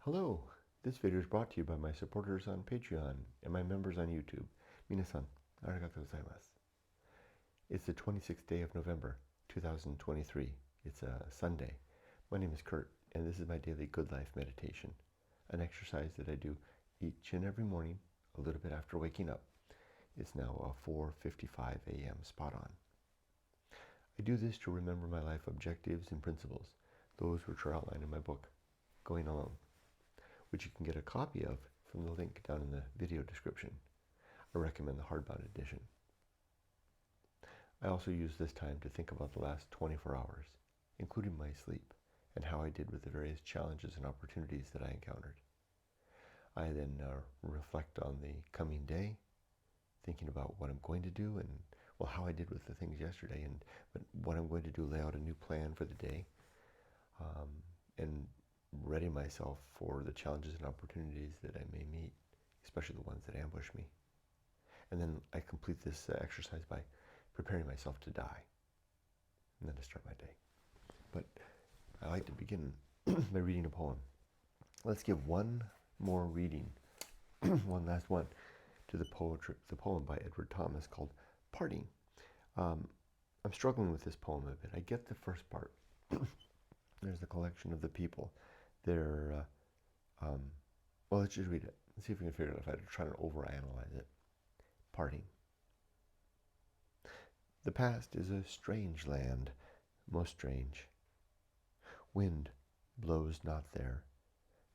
Hello, this video is brought to you by my supporters on Patreon and my members on YouTube. Minasan, arigatou gozaimasu. It's the 26th day of November, 2023. It's a Sunday. My name is Kurt, and this is my daily Good Life meditation, an exercise that I do each and every morning, a little bit after waking up. It's now 4:55 a.m. spot on. I do this to remember my life objectives and principles, those which are outlined in my book, Going Alone, which you can get a copy of from the link down in the video description. I recommend the hardbound edition. I also use this time to think about the last 24 hours, including my sleep, and how I did with the various challenges and opportunities that I encountered. I then reflect on the coming day, thinking about what I'm going to do and, well, how I did with the things yesterday, but what I'm going to do, lay out a new plan for the day, and ready myself for the challenges and opportunities that I may meet, especially the ones that ambush me. And then I complete this exercise by preparing myself to die, and then to start my day. But I like to begin by reading a poem. Let's give one more reading, one last one, to the poem by Edward Thomas called Parting. I'm struggling with this poem a bit. I get the first part. There's the collection of the people. They're, well, let's just read it. Let's see if we can figure it out if I try to overanalyze it. Parting. The past is a strange land, most strange. Wind blows not there,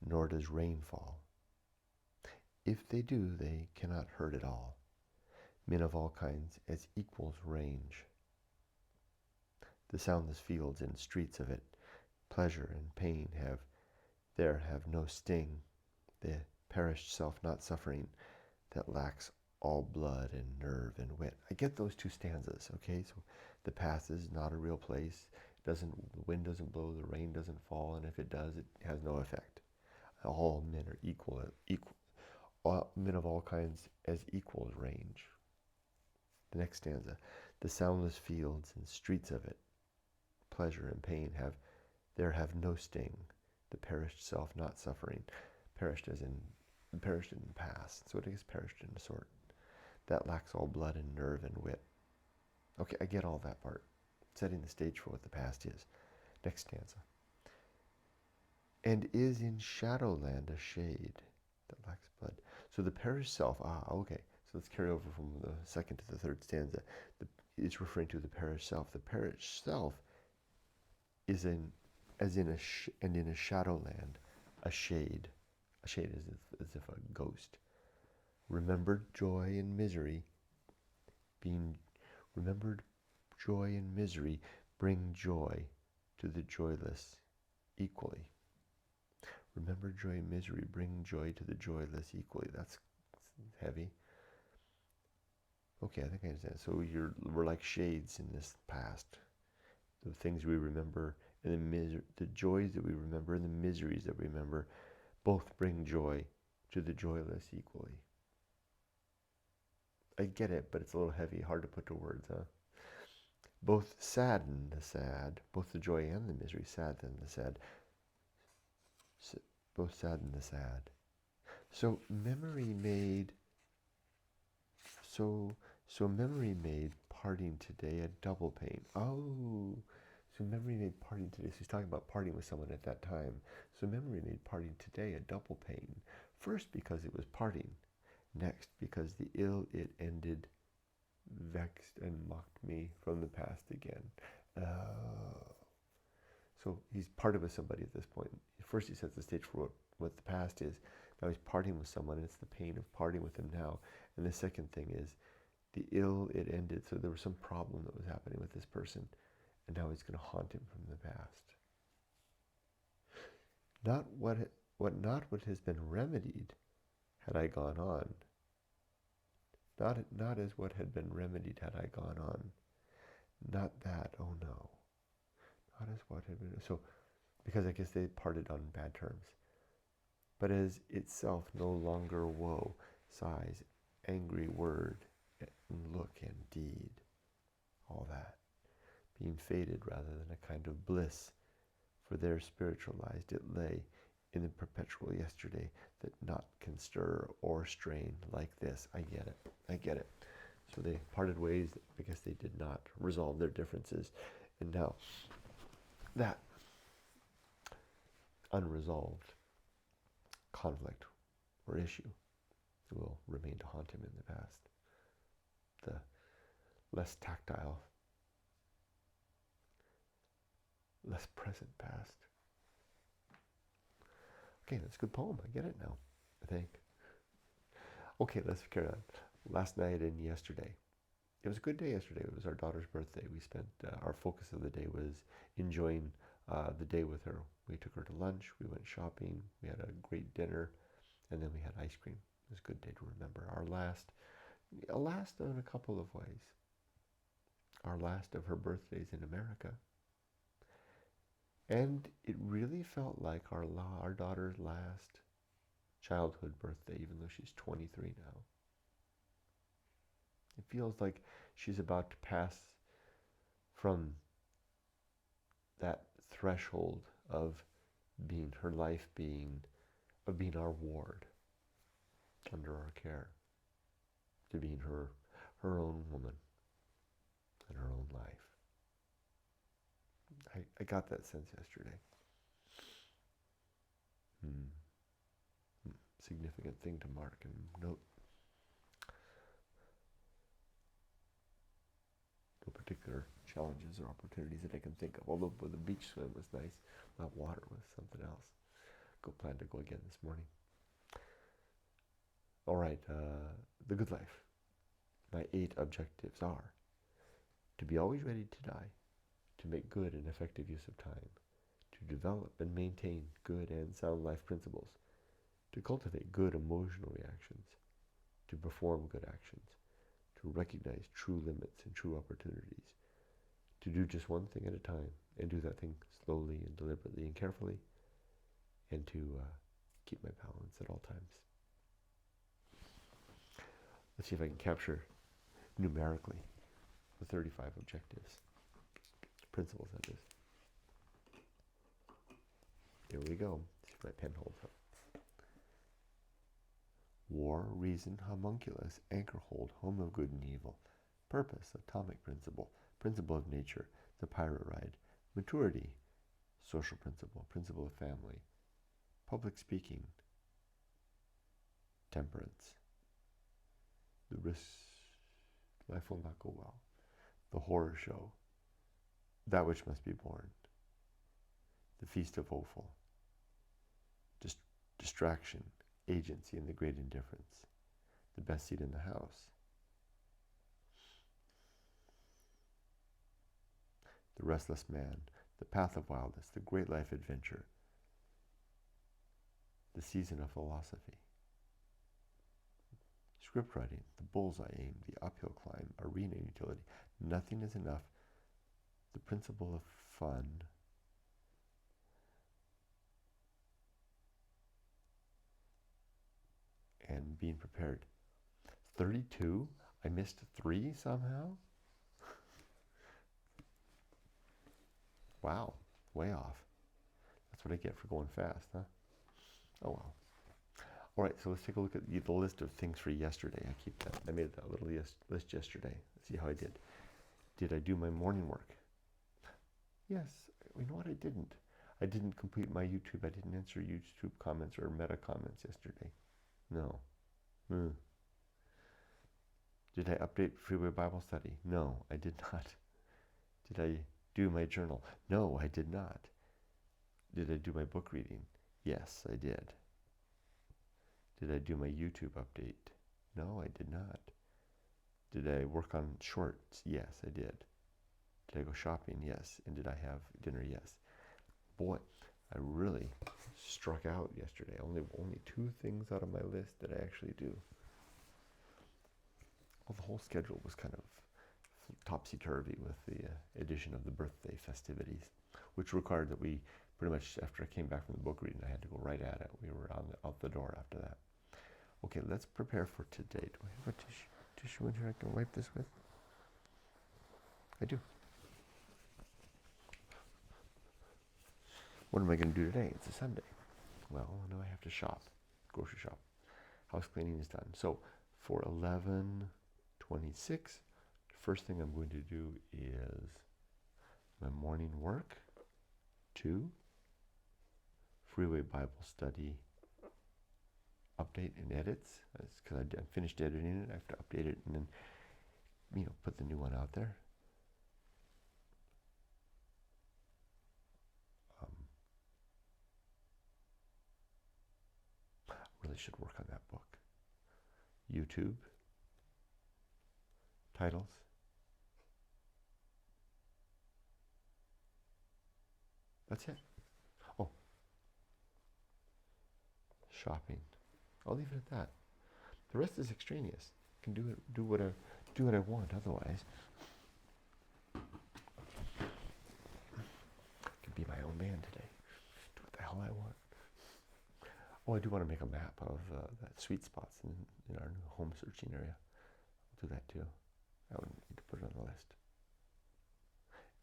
nor does rain fall. If they do, they cannot hurt at all. Men of all kinds as equals range. The soundless fields and streets of it, pleasure and pain have no sting, the perished self not suffering, that lacks all blood and nerve and wit. I get those two stanzas, okay? So the past is not a real place. The wind doesn't blow, the rain doesn't fall, and if it does, it has no effect. All men are equal. All men of all kinds as equals range. The next stanza, the soundless fields and streets of it, pleasure and pain have no sting, the perished self not suffering. Perished as in perished in the past, so it is perished in a sort. That lacks all blood and nerve and wit. Okay, I get all that part, setting the stage for what the past is. Next stanza. And is in shadowland a shade that lacks blood. So the perished self, okay. So let's carry over from the second to the third stanza. It's referring to the perished self. The perished self is in a shadowland, a shade. A shade is as if a ghost. Remembered joy and misery, remembered joy and misery bring joy to the joyless equally. Remembered joy and misery bring joy to the joyless equally. That's heavy. Okay, I think I understand. So we're like shades in this past. The things we remember and the joys that we remember and the miseries that we remember both bring joy to the joyless equally. I get it, but it's a little heavy, hard to put to words, huh? Both sadden the sad, both the joy and the misery sadden the sad. Both sadden the sad. So memory made parting today a double pain. Oh, so memory made parting today. So he's talking about parting with someone at that time. So memory made parting today a double pain. First, because it was parting. Next, because the ill it ended vexed and mocked me from the past again. So he's parted with somebody at this point. First he sets the stage for what the past is. Now he's parting with someone, and it's the pain of parting with them now. And the second thing is the ill it ended. So there was some problem that was happening with this person, and now it's going to haunt him from the past. Not what has been remedied had I gone on. Not as what had been remedied had I gone on. Not that, oh no. Not as what had been, so, because I guess they parted on bad terms. But as itself no longer woe, sighs, angry word, and look and deed. All that. Being faded rather than a kind of bliss, for there spiritualized it lay in the perpetual yesterday that naught can stir or strain like this. I get it. I get it. So they parted ways because they did not resolve their differences. And now that unresolved conflict or issue will remain to haunt him in the past. The less tactile, less present past. Okay, that's a good poem. I get it now, I think. Okay, let's carry on. Last night and yesterday. It was a good day yesterday. It was our daughter's birthday. We spent, our focus of the day was enjoying the day with her. We took her to lunch, we went shopping, we had a great dinner, and then we had ice cream. It was a good day to remember. Our last in a couple of ways. Our last of her birthdays in America. And it really felt like our daughter's last childhood birthday, even though she's 23 now. It feels like she's about to pass from that threshold of being her life being our ward under our care to being her own woman and her own life. I got that sense yesterday. Significant thing to mark and note. No particular challenges or opportunities that I can think of. Although the beach swim was nice, that water was something else. Plan to go again this morning. All right, the good life. My 8 objectives are to be always ready to die, to make good and effective use of time, to develop and maintain good and sound life principles, to cultivate good emotional reactions, to perform good actions, to recognize true limits and true opportunities, to do just one thing at a time and do that thing slowly and deliberately and carefully, and to keep my balance at all times. Let's see if I can capture numerically the 35 objectives, principles that is. Here we go. Let's see if my pen holds up. War, reason, homunculus, anchor hold, home of good and evil. Purpose, atomic principle, principle of nature, the pirate ride. Maturity, social principle, principle of family. Public speaking, temperance. The risk, life will not go well. The horror show, that which must be born. The feast of Offal. Distraction, agency, and the great indifference. The best seat in the house. The restless man, the path of wildness, the great life adventure. The season of philosophy. Script writing, the bullseye aim, the uphill climb, arena utility. Nothing is enough. The principle of fun. And being prepared. 32? I missed 3 somehow? Wow, way off. That's what I get for going fast, huh? Oh well. All right, so let's take a look at the list of things for yesterday. I made that little list yesterday. Let's see how I did. Did I do my morning work? Yes. You know what? I didn't. I didn't complete my YouTube. I didn't answer YouTube comments or meta comments yesterday. No. Did I update Freeway Bible Study? No, I did not. Did I do my journal? No, I did not. Did I do my book reading? Yes, I did. Did I do my YouTube update? No, I did not. Did I work on shorts? Yes, I did. Did I go shopping? Yes. And did I have dinner? Yes. Boy, I really struck out yesterday. Only 2 things out of my list did I actually do. Well, the whole schedule was kind of topsy-turvy with the addition of the birthday festivities, which required that we pretty much, after I came back from the book reading, I had to go right at it. We were out the door after that. Okay, let's prepare for today. Do I have a tissue in here I can wipe this with? I do. What am I going to do today? It's a Sunday. Well, now I have to shop, grocery shop. House cleaning is done. So for 11:26, first thing I'm going to do is my morning work. 2, Freeway Bible Study update and edits. That's because I finished editing it. I have to update it and then, put the new one out there. Really should work on that book. YouTube titles. That's it. Oh, shopping. I'll leave it at that. The rest is extraneous. I can do what I want otherwise. I can be my own man today. Do what the hell I want. Oh, I do want to make a map of that sweet spots in our new home searching area. I'll do that too. I would need to put it on the list.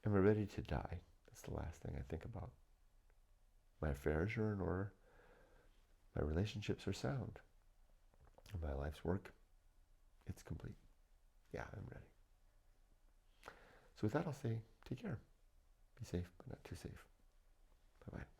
Am I ready to die? That's the last thing I think about. My affairs are in order. My relationships are sound. My life's work, it's complete. Yeah, I'm ready. So with that, I'll say take care. Be safe, but not too safe. Bye-bye.